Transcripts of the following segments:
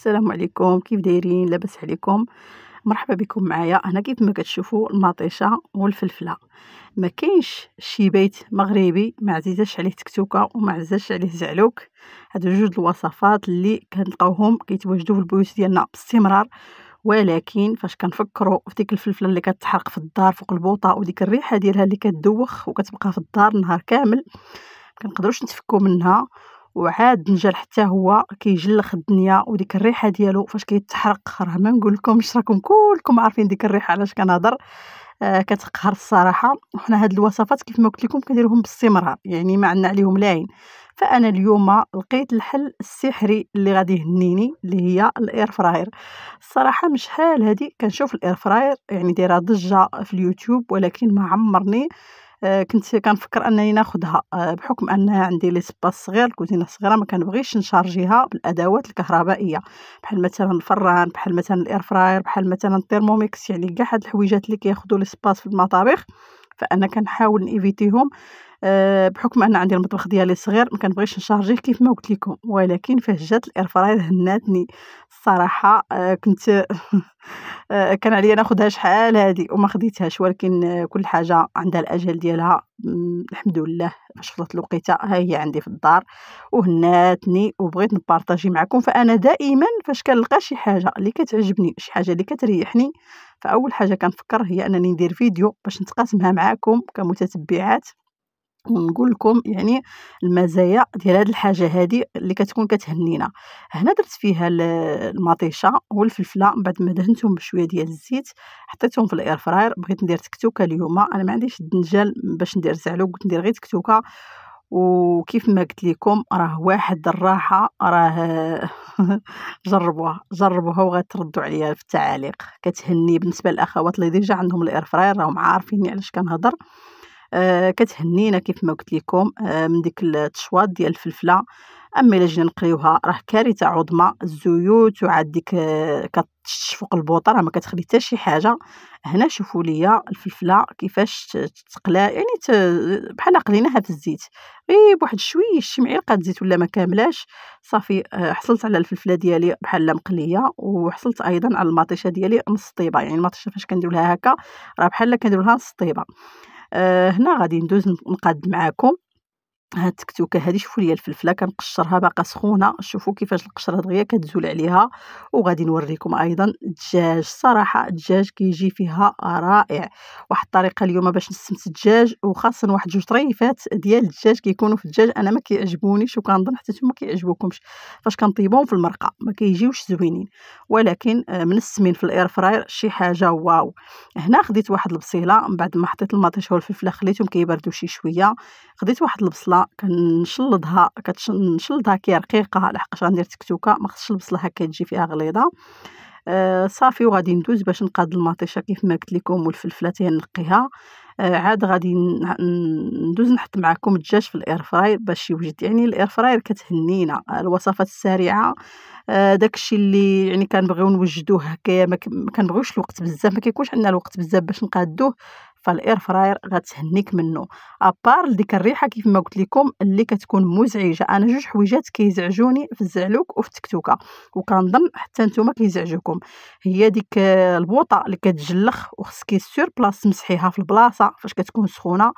السلام عليكم، كيف دايرين؟ لاباس عليكم؟ مرحبا بكم معايا. انا كيف ما كتشوفوا المطيشه والفلفله، ما كاينش شي بيت مغربي ما عزيزاش عليه تكتوكه وما عزاش عليه زعلوك. هادو جوج الوصفات اللي كنلقاوهم كيتواجدوا في البيوت ديالنا باستمرار، ولكن فاش كنفكروا في ديك الفلفله اللي كتحرق في الدار فوق البوطه وديك الريحه ديالها اللي كتدوخ وكتبقى في الدار النهار كامل، كنقدروش نتفكوا منها. وعاد الدنجال حتى هو كيجلخ الدنيا، وديك الريحه ديالو فاش كيتحرق راه ما نقول لكمش، راكم كلكم عارفين ديك الريحه علاش كنهضر. كتقهر الصراحه. وحنا هاد الوصفات كيف ما قلت لكم كنديروهم باستمرار، يعني ما عندنا عليهم لاين. فانا اليوم لقيت الحل السحري اللي غادي يهنيني، اللي هي الاير فراير. الصراحه من شحال هادي كنشوف الاير فراير يعني دايره ضجه في اليوتيوب، ولكن ما عمرني كنت كنفكر انني ناخذها، بحكم انها عندي لي سباس صغير، الكوزينه صغيره، ما كنبغيش نشارجيها بالادوات الكهربائيه بحال مثلا الفران، بحال مثلا الاير فراير، بحال مثلا الترموميكس، يعني كاع هاد الحويجات اللي كياخذوا لي سباس في المطابخ. فانا كنحاول نيفيتيهم، بحكم ان عندي المطبخ ديالي صغير ما كنبغيش نشارجيه كيف ما قلت لكم. ولكن فاش جات الاير فراير هناتني الصراحه. كنت كان عليا ناخذها شحال هادي وما خديتهاش، ولكن كل حاجه عندها الاجل ديالها. الحمد لله فاش فضلت الوقيته ها هي عندي في الدار وهناتني وبغيت نبارطاجي معكم. فانا دائما فاش كنلقى شي حاجه اللي كتعجبني، شي حاجه اللي كتريحني، فاول حاجه كنفكر هي انني ندير فيديو باش نتقاسمها معكم كمتتبعات، ونقول لكم يعني المزايا ديال هاد الحاجه هادي اللي كتكون كتهنينا. هنا درت فيها المطيشه والفلفله، من بعد ما دهنتهم بشويه ديال الزيت حطيتهم في الاير فراير. بغيت ندير تكتوكه اليوم، انا ما عنديش الدنجال باش ندير زعلوك، قلت ندير غير تكتوكه. وكيف ما قلت لكم راه واحد الراحه، راه جربوها وغتردوا عليا في التعاليق. كتهني بالنسبه للاخوات اللي ديجا عندهم الاير فراير، راهم عارفين علاش كنهضر. كتهنينا كيف ما قلت لكم من ديك التشواط ديال الفلفله. اما الا جينا نقريوها راه كارثه عظمى، الزيوت وعاد ديك كتشش فوق البوطه، راه ما كتخلي حتى شي حاجه. هنا شوفوا ليا الفلفله كيفاش تقلى، يعني بحال قليناها في الزيت غير بواحد شويه، شي معلقه زيت ولا ما كاملاش. صافي حصلت على الفلفله ديالي بحال مقليه، وحصلت ايضا على المطيشه ديالي نص طيبه. يعني المطيشه فاش كنديروا لها هكا راه بحال كنديروا لها نص طيبه. هنا غادي ندوز نقاد معاكم هاد التكتوكه هادي. شوفوا لي الفلفله كنقشرها باقا سخونه، شوفوا كيفاش القشره دغيا كتزول عليها. وغادي نوريكم ايضا الدجاج. الصراحه الدجاج كيجي فيها رائع. واحد الطريقه اليوم باش نسمت الدجاج، وخاصه واحد جوج طريفات ديال الدجاج كيكونوا في الدجاج انا ما كيعجبونيش، وكنظن حتى نتوما كيعجبوكمش. فاش كنطيبهم في المرقه ما كيجيوش زوينين، ولكن من السمين في الاير فراير شي حاجه واو. هنا خديت واحد البصيله، من بعد ما حطيت المطيشه والفلفله خليتهم كيبردوا شي شويه. خديت واحد البصله كنشلضها، كنشلضها كي رقيقه لحقاش غندير تكتوكه، ما خصش البصله هكا تجي فيها غليظه. صافي وغادي ندوز باش نقاد المطيشه كيف ما قلت لكم، والفلفله نقيها. عاد غادي ندوز نحط معكم الدجاج في الاير فراير باش يوجد. يعني الاير فراير كتهنينا الوصفات السريعه. داكشي اللي يعني كنبغيو نوجدوه هكايا، ما كنبغيوش الوقت بزاف، ما كيكونش عندنا الوقت بزاف باش نقادوه. فالاير فراير غتهنيك منه. ابار ديك الريحه كيف ما قلت لكم اللي كتكون مزعجه. انا جوج حويجات كيزعجوني في الزعلوك وفي التكتوكه، وكنظن حتى نتوما كيزعجوكم. هي ديك البوطه اللي كتجلخ، وخصك سور بلاص تمسحيها في البلاصه فاش كتكون سخونه.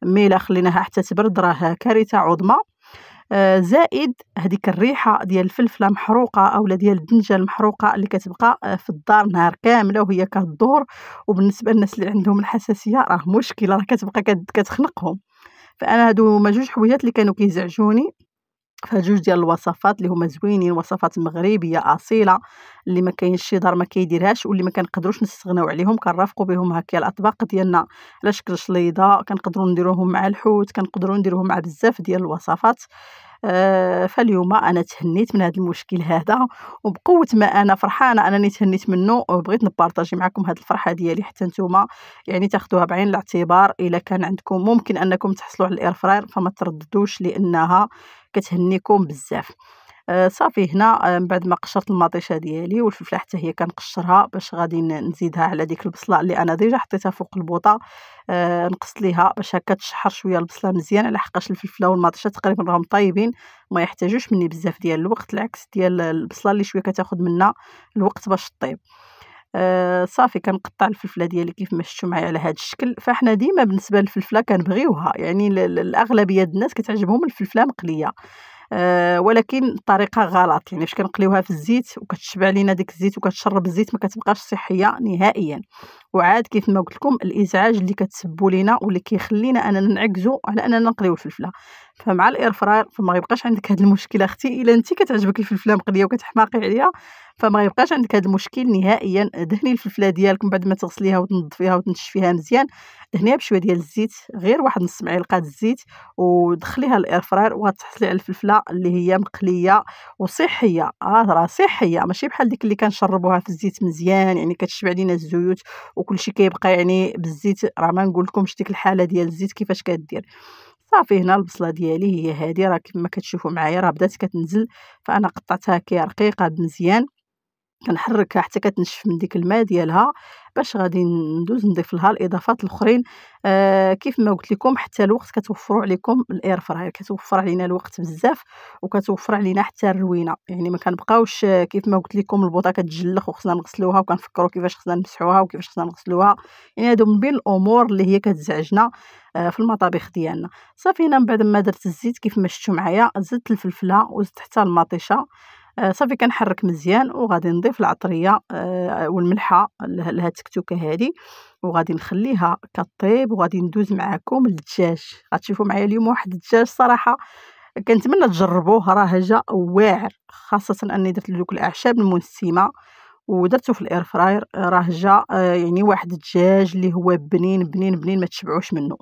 مي الا خليناها حتى تبرد راه كارثه عظمى. زائد هذيك الريحه ديال الفلفله محروقه اولا ديال الدنجال محروقه اللي كتبقى في الدار نهار كامله وهي كدور. وبالنسبه للناس اللي عندهم الحساسيه راه مشكله، راه كتبقى كتخنقهم. فانا هادو هما جوج حويجات اللي كانوا كيزعجوني. فجوج ديال الوصفات اللي هما زوينين، وصفات مغربيه اصيله اللي ما كاينش شي دار ما كيديرهاش، واللي ما كنقدروش نستغناو عليهم. كنرافقوا بهم هكا الاطباق ديالنا على شكل شليضه، كنقدروا نديروهم مع الحوت، كنقدروا نديروهم مع بزاف ديال الوصفات. فاليوم انا تهنيت من هذا المشكل هذا، وبقوه ما انا فرحانه انني تهنيت منه، وبغيت نبارطاجي معكم هذه الفرحه ديالي حتى نتوما يعني تاخذوها بعين الاعتبار. الا كان عندكم ممكن انكم تحصلوا على الاير فراير فما ترددوش، لانها كتهنيكم بزاف. صافي هنا من بعد ما قشرت المطيشه ديالي والفلفله حتى هي كنقشرها باش غادي نزيدها على ديك البصله اللي انا ديجا حطيتها فوق البوطه. نقص ليها باش هكا تشحر شويه البصله مزيان، على حقاش الفلفله والمطيشه تقريبا راهم طايبين، ما يحتاجوش مني بزاف ديال الوقت، العكس ديال البصله اللي شويه كتاخذ منا الوقت باش طيب. صافي كنقطع الفلفله ديالي كيف ما شفتوا معايا على هذا الشكل. فاحنا ديما بالنسبه للفلفله كنبغيوها، يعني الاغلبيه ديال الناس كتعجبهم الفلفله مقليه، ولكن الطريقه غلط، يعني فاش كنقليوها في الزيت وكتشبع لينا ديك الزيت وكتشرب الزيت ما كتبقاش صحيه نهائيا. وعاد كيف ما قلت لكم الازعاج اللي كتسبوا لينا واللي كيخلينا اننا نعكزوا على اننا نقليو الفلفله. فمع الاير فراير فما غيبقاش عندك هذا المشكل اختي، الا انت كتعجبك الفلفله مقليه وكتحماقي عليها فما غيبقاش عندك هذا المشكل نهائيا. دهني الفلفله ديالك من بعد ما تغسليها وتنظفيها وتنشفيها مزيان، دهنيها بشويه ديال الزيت، غير واحد نص معلقه الزيت، ودخليها الاير فراير وغتحصلي على الفلفله اللي هي مقليه وصحيه. راه صحيه ماشي بحال ديك اللي كنشربوها في الزيت مزيان، يعني كتشبع لينا الزيوت وكل شيء كيبقى يعني بالزيت. راه ما نقول لكمش ديك الحاله ديال الزيت كيفاش كدير. صافي هنا البصله ديالي هي هذه، راه كما كتشوفوا معايا راه بدات كتنزل، فانا قطعتها كي رقيقه مزيان، كنحركها حتى كتنشف من ديك الماء ديالها باش غادي ندوز نضيف لها الاضافات الاخرين. كيف ما قلت لكم حتى الوقت كتوفروا عليكم الاير فراير، كتوفر علينا الوقت بزاف وكتوفر علينا حتى الروينه، يعني ما كنبقاوش كيف ما قلت لكم البوطه كتجلخ وخصنا نغسلوها وكنفكروا كيفاش خصنا نمسحوها وكيفاش خصنا نغسلوها. يعني هادو من بين الامور اللي هي كتزعجنا في المطابخ ديالنا. صافي هنا من بعد ما درت الزيت كيف ما شفتوا معايا زدت الفلفله وزدت حتى المطيشه. صافي كنحرك مزيان وغادي نضيف العطريه والملحه لهاد التكتوكه هذه، وغادي نخليها كطيب وغادي ندوز معاكم للدجاج. غتشوفوا معايا اليوم واحد الدجاج صراحه كنتمنى تجربوه، راه جا واعر، خاصه اني درت دوك الاعشاب المنسمه ودرته في الاير فراير، راه جا يعني واحد الدجاج اللي هو بنين بنين بنين ما تشبعوش منه.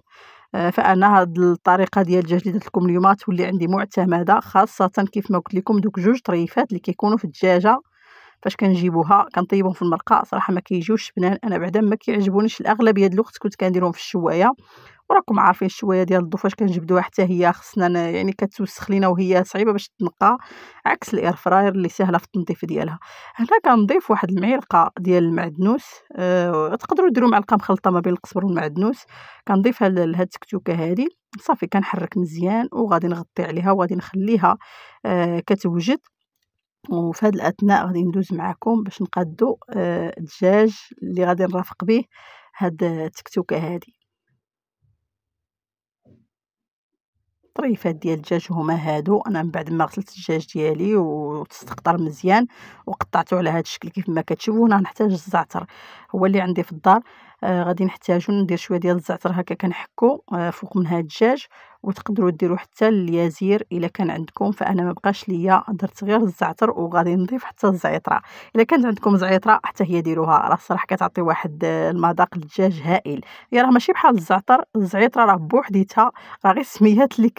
فانا هاد الطريقه ديال الدجاج اللي درت لكم اليوم تولي عندي معتمده، خاصه كيف ما قلت لكم دوك جوج طريفات اللي كيكونوا في الدجاجه فاش كنجيبوها كنطيبهم في المرقه، صراحه ما كيجيوش بنان. انا بعدا ما كيعجبونيش الاغلبيه ديال الوقت كنت كنديرهم في الشوايه، وراكم عارفين الشوايه ديال الضو فاش كنجبدوها حتى هي خصنا يعني كتوسخ لينا وهي صعيبه باش تنقى، عكس الاير فراير اللي سهله في التنظيف ديالها. هنا كنضيف واحد المعلقه ديال المعدنوس، تقدروا ديروا معلقه مخلطه ما بين القزبر والمعدنوس، كنضيفها لهاد التكتوكه هذه. صافي كنحرك مزيان وغادي نغطي عليها وغادي نخليها كتوجد. وفي هذا الاثناء غادي ندوز معكم باش نقادو الدجاج اللي غادي نرافق به هاد التكتوكه هذه. طريفات ديال الدجاج هما هادو. انا من بعد ما غسلت الدجاج ديالي وتستقطر مزيان وقطعته على هذا الشكل كيف ما كتشوفوا، هنا نحتاج الزعتر هو اللي عندي في الدار. غادي نحتاجو ندير شويه ديال الزعتر هكا كنحكو فوق من هذا الدجاج، وتقدروا ديروا حتى اليازير الا كان عندكم، فانا ما بقاش ليا درت غير الزعتر وغادي نضيف حتى الزعتره. الا كانت عندكم زعتره حتى هي ديروها، راه الصراحه كتعطي واحد المذاق للدجاج هائل. هي راه ماشي بحال الزعتر، الزعتره راه بوحديتها، راه غير السميات اللي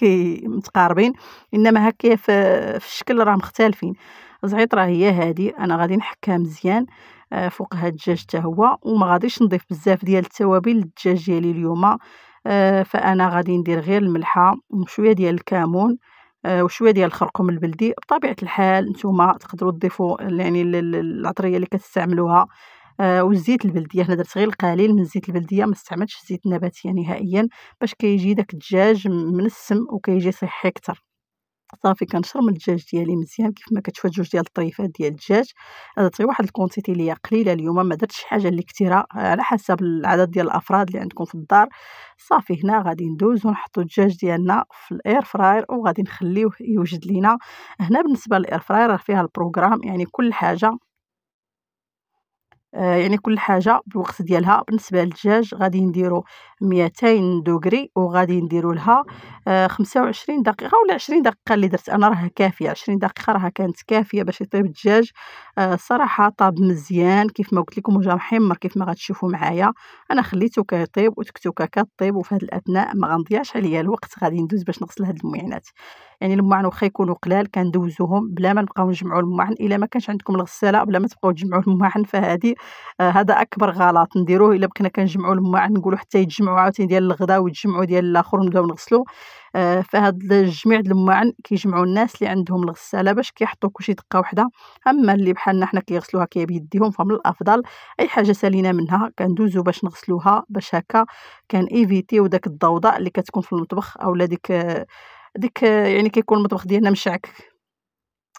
متقاربين، انما هكا في الشكل راه مختلفين. الزعتره هي هذه، انا غادي نحكها مزيان فوق هاد الدجاج حتى هو، وما غاديش نضيف بزاف ديال التوابل للدجاج ديالي اليوم. فانا غادي ندير غير الملحه وشويه ديال الكمون وشويه ديال الخرقوم البلدي. بطبيعه الحال نتوما تقدروا تضيفوا يعني العطريه اللي كتستعملوها، والزيت البلديه. هنا درت غير القليل من الزيت البلديه، ما استعملتش الزيت النباتيه نهائيا باش كيجي داك الدجاج منسم وكيجي صحي اكثر. صافي كنشرم الدجاج ديالي مزيان كيف ما كتشوفوا جوج ديال الطريفات ديال الدجاج. درت غير واحد الكونتيتي اللي هي قليله اليوم، ما درتش حاجه اللي كثيره، على حسب العدد ديال الافراد اللي عندكم في الدار. صافي هنا غادي ندوزو نحطو الدجاج ديالنا في الاير فراير وغادي نخليوه يوجد لينا. هنا بالنسبه للاير فراير راه فيها البروغرام، يعني كل حاجه يعني كل حاجه بالوقت ديالها. بالنسبه للدجاج غادي نديرو 200 دوغري وغادي نديرو لها 25 دقيقه ولا 20 دقيقه اللي درت انا راه كافيه. 20 دقيقه راه كانت كافيه باش يطيب الدجاج. صراحه طاب مزيان كيف ما قلت لكم وجا محمر كيف ما غتشوفوا معايا. انا خليته كيطيب وتكتوكه كطيب، وفي هذا الاثناء ما غنضيعش عليا الوقت، غادي ندوز باش نغسل هاد المعينات. يعني المعن واخا يكونوا قلال كندوزوهم بلا ما نبقاو نجمعوا المعن. الا ما كانش عندكم الغساله بلا ما تبقاو تجمعوا المعن، فهذه هذا اكبر غلط نديروه الا بقينا كنجمعوا الماعن، نقولوا حتى يتجمعوا عاوتاني ديال الغدا ويتجمعوا ديال الاخر ونبداو نغسلوا. فهاد الجميع د الماعن كيجمعوا الناس اللي عندهم الغساله باش كيحطوا كلشي دقه واحده. اما اللي بحالنا حنا كيغسلوها بيديهم، فمن الافضل اي حاجه سالينا منها كندوزو باش نغسلوها، باش هكا كان ايفيتيو داك الضوضاء اللي كتكون في المطبخ، اولا ديك يعني كيكون المطبخ ديالنا مشعك.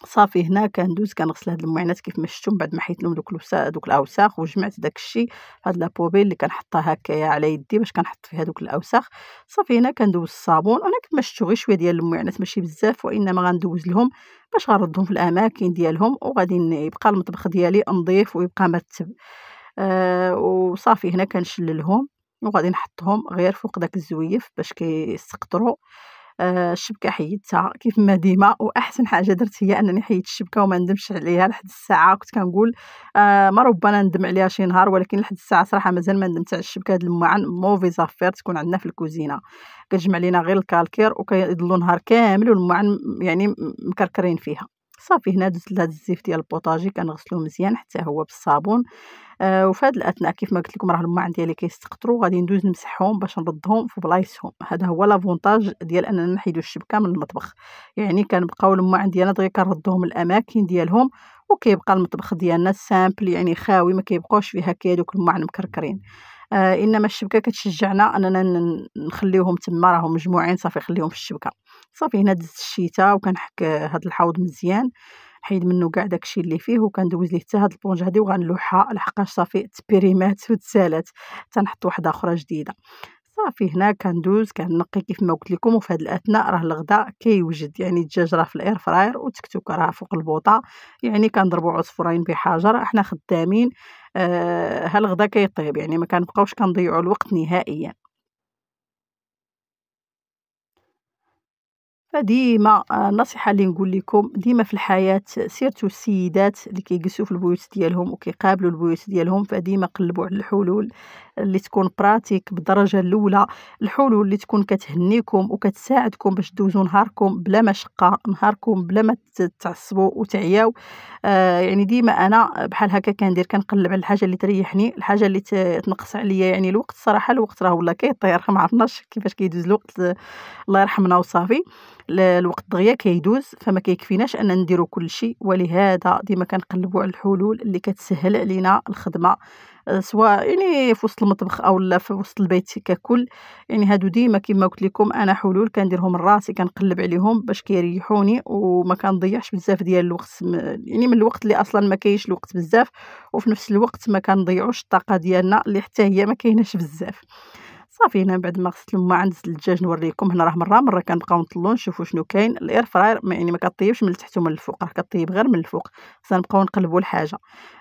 صافي هنا كندوز كنغسل هاد المعينات كيف ما شفتوا، من بعد ما حيت لهم دوك الاوساخ وجمعت داك الشيء هاد لابوبيل اللي كنحطها هكايا على يدي باش كنحط فيها دوك الاوساخ. صافي هنا كندوز الصابون، انا كيف ما شفتوا غير شويه ديال المعينات ماشي بزاف، وانما غندوز لهم باش غنردهم في الاماكن ديالهم، وغادي يبقى المطبخ ديالي نظيف ويبقى مرتب. وصافي هنا كنشللهم وغادي نحطهم غير فوق داك الزويف باش كيسقطروا. الشبكة حيدتها كيف ما ديما، وأحسن حاجة درت هي أنني حيدت الشبكة وما ندمتش عليها لحد الساعة. كنت كنقول ما ربما ندم عليها شي نهار، ولكن لحد الساعة صراحة مازال ما ندمت على الشبكة. هاد الماعن موفي زافير تكون عندنا في الكوزينة، كتجمع لينا غير الكالكير وكيضلوا نهار كامل والماعن يعني مكركرين فيها. صافي هنا درت لهاد الزيف ديال البوطاجي كنغسلوه مزيان حتى هو بالصابون. وفي هاد الأثناء كيف ما قلت لكم راه الماعن ديالي كيستقطروا، غادي ندوز نمسحهم باش نردهم في بلايصهم. هذا هو لافونتاج ديال اننا نحيدو الشبكه من المطبخ، يعني كنبقاو الماعن ديالنا دغيا كنردوهم الاماكن ديالهم، وكيبقى المطبخ ديالنا سامبل يعني خاوي، ما كيبقاوش فيه هكا دوك الماعن مكركرين. انما الشبكه كتشجعنا اننا نخليوهم تما، راهم مجموعين صافي خليهم في الشبكه. صافي هنا دزت الشيته وكنحك هاد الحوض مزيان، نحيد منه كاع داكشي اللي فيه، وكندوز ليه حتى هاد البونج هادي وغنلوحها لحقاش صافي تبريمات وتسالات، تنحط واحده اخرى جديده. صافي هنا كندوز كنقي كيف ما قلت لكم. وفي هاد الاثناء راه الغداء كيوجد، يعني الدجاج راه في الاير فراير والتكتوك راه فوق البوطه، يعني كنضربوا عصفورين بحجر، احنا خدامين. ها الغدا كيطيب، يعني ما كنبقاوش كنضيعوا الوقت نهائيا. فديما النصيحة اللي نقول لكم ديما في الحياة، سيرتو السيدات اللي كيجلسوا في البيوت ديالهم وكيقابلوا البيوت ديالهم، فديما قلبوا على الحلول اللي تكون براتيك بالدرجة الأولى، الحلول اللي تكون كتهنيكم وكتساعدكم باش دوزوا نهاركم بلا مشقة، نهاركم بلا ما تعصبوا وتعياو. يعني ديما أنا بحال هكا كندير، كنقلب على الحاجة اللي تريحني، الحاجة اللي تنقص عليا يعني الوقت. الصراحة الوقت راه ولا كيطير، ما عرفناش كيفاش كيدوز الوقت، الله يرحمنا وصافي. الوقت دغيا كيدوز، فما كيكفيناش ان نديرو كلشي، ولهذا ديما كنقلبوا على الحلول اللي كتسهل علينا الخدمه، سواء يعني في وسط المطبخ او لا في وسط البيت ككل. يعني هادو ديما كما قلت لكم انا حلول كنديرهم راسي، كنقلب عليهم باش كيريحوني وما كنضيعش بزاف ديال الوقت، يعني من الوقت اللي اصلا ما كاينش الوقت بزاف، وفي نفس الوقت ما كنضيعوش الطاقه ديالنا اللي حتى هي ما كايناش بزاف. صافي هنا بعد ما غسلت الماعن دزت الدجاج نوريكم. هنا راه مره كنبقاو نطلو نشوفوا شنو كاين. الاير فراير يعني ما كطيبش من التحت ومن الفوق، راه كطيب غير من الفوق، خصنا نبقاو نقلبوا الحاجه.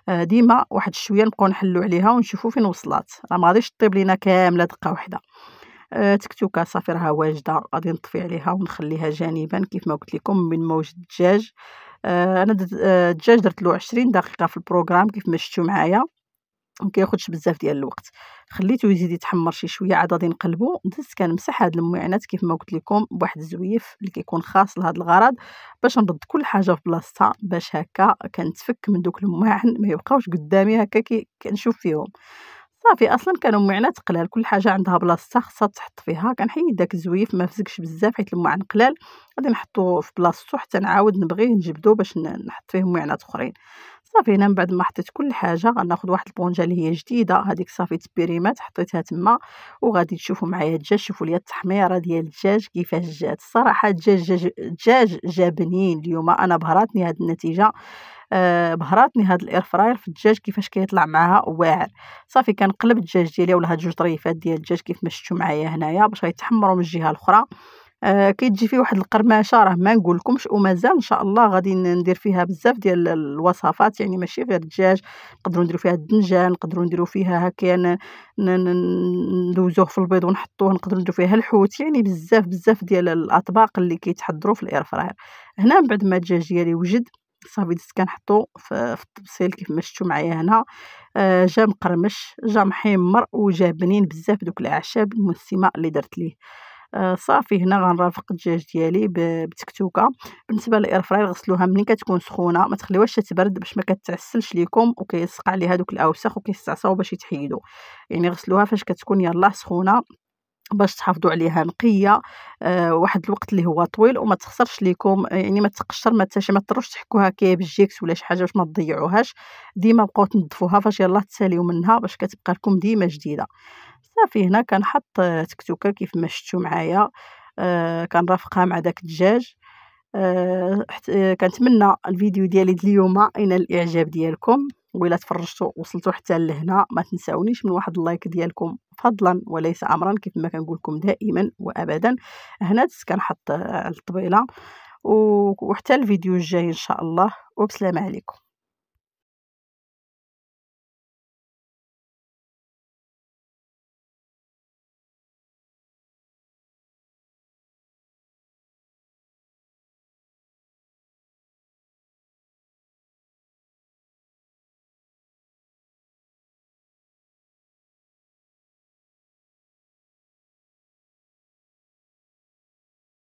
ديما واحد شويه نبقاو نحلوا عليها ونشوفوا فين وصلات، راه ما غاديش طيب لينا كامله دقه واحده. تكتوكه صافي راها واجده، غادي نطفي عليها ونخليها جانبا كيف ما قلت لكم من ما وجد الدجاج. انا الدجاج درت له 20 دقيقه في البروغرام كيف ما شفتوا معايا، ما كياخدش بزاف ديال الوقت. خليته يزيد يتحمر شي شويه، عاد غادي نقلبو. دزت كنمسح هاد المعينات كيف ما قلت لكم بواحد الزويف اللي كيكون خاص لهاد الغرض، باش نرد كل حاجه في بلاصتها، باش هكا كنتفك من دوك المواعن ما يبقاوش قدامي هكا كنشوف فيهم. صافي اصلا كانوا معينات قلال، كل حاجه عندها بلاصتها خاصها تحط فيها. كنحيد داك الزويف ما فزكش بزاف حيت المعن قلال، غادي نحطو في بلاصتو حتى نعاود نبغي نجبدو باش نحط فيه معينات اخرين. صافي هنا من بعد ما حطيت كل حاجه غناخذ واحد البونجه اللي هي جديده، هذيك صافي تبريمات حطيتها تما. وغادي تشوفوا معايا الدجاج، شوفوا لي التحميره ديال الدجاج كيفاش جات. الصراحه الدجاج جا بنين اليوم، انا بهراتني هذه النتيجه. بهراتني هاد الاير فراير في الدجاج كيفاش كيطلع معاها واعر. صافي كنقلب الدجاج ديالي ولا هاد جوج طريفات ديال الدجاج كيف ما شفتوا معايا هنايا باش غيتحمروا من الجهه الاخرى. كيتجي فيه واحد القرمشه راه ما نقولكمش، ومازال ان شاء الله غادي ندير فيها بزاف ديال الوصفات، يعني ماشي غير الدجاج، نقدروا نديروا فيها الدنجان، نقدروا نديروا فيها هكايا ندوزوه في البيض ونحطوه، نقدروا نديروا فيها الحوت، يعني بزاف ديال الاطباق اللي كيتحضروا في الاير فراير. هنا من بعد ما الدجاج ديالي وجد صافي دزت كنحطو في الطبسيل كيف ما شفتوا معايا هنا. جا مقرمش، جا محمر، وجا بنين بزاف دوك الاعشاب المسمه اللي درت ليه. صافي هنا غنرافق الدجاج ديالي بتكتوكه. بالنسبه للاير فراير غسلوها ملي كتكون سخونه، ما تخليوهاش تبرد باش ما كتعسلش ليكم وكيلصق عليها دوك الاوساخ وكيستعصاو باش يتحيدوا. يعني غسلوها فاش كتكون يلاه سخونه باش تحافظوا عليها نقيه واحد الوقت اللي هو طويل وما تخسرش ليكم، يعني ما تقشر ما حتى شي، ما تضروش تحكوها كي بالجيكس ولا شي حاجه باش ما تضيعوهاش. ديما بقاو تنظفوها فاش يلاه تساليو منها باش كتبقى لكم ديما جديده. صافي هنا كنحط تكتوكه كيف ما شفتوا معايا، كنرافقها مع داك الدجاج. كنتمنى الفيديو ديالي اليوم ينال الاعجاب ديالكم، وإلا تفرجتوا وصلتوا حتى لهنا ما تنساونيش من واحد اللايك ديالكم فضلا وليس امرا، كيف ما كنقول لكم دائما وابدا. هنا كنحط على الطبيله، وحتى الفيديو الجاي ان شاء الله، وبسلامه عليكم.